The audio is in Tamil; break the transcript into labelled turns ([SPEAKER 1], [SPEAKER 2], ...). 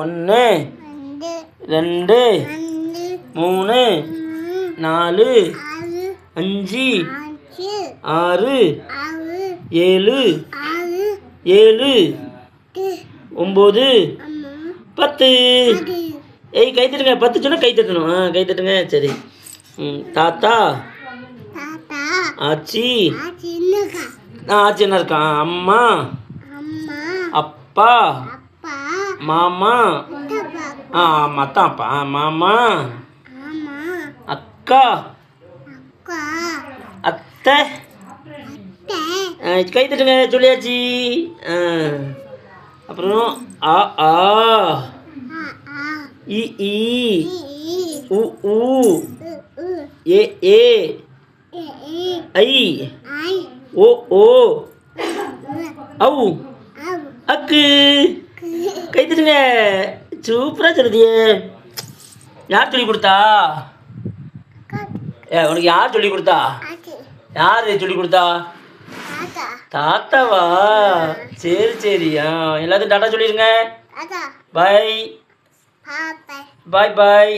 [SPEAKER 1] 1 2 3 4 5 6 7 7 9 10. ஏய் கை தட்டுங்க. 10 சொன்னா கை தட்டணும். கை தட்டுங்க. சரி. தாத்தா ஆச்சி ஆச்சி என்ன இருக்கான்? அம்மா அப்பா மாமா அத்தாப்பா மாமா அக்கா அத்தை. கை தட்டுங்க. சொல்லியாச்சு. அப்புறம் ஆ ஆ இ ஈ உ ஊ ஏ ஏ ஐ ஓ ஓ ஔ அக்கு. கை தட்டுங்க. சூப்பராக சொல்லுதியே. யார் சொல்லி கொடுத்தா? உனக்கு யார் சொல்லி கொடுத்தா? யார் சொல்லி கொடுத்தா? தாத்தாவா? சரி சரி. எல்லாத்தையும் டாட்டா சொல்லிடுங்க. பாய் பாய் பாய்.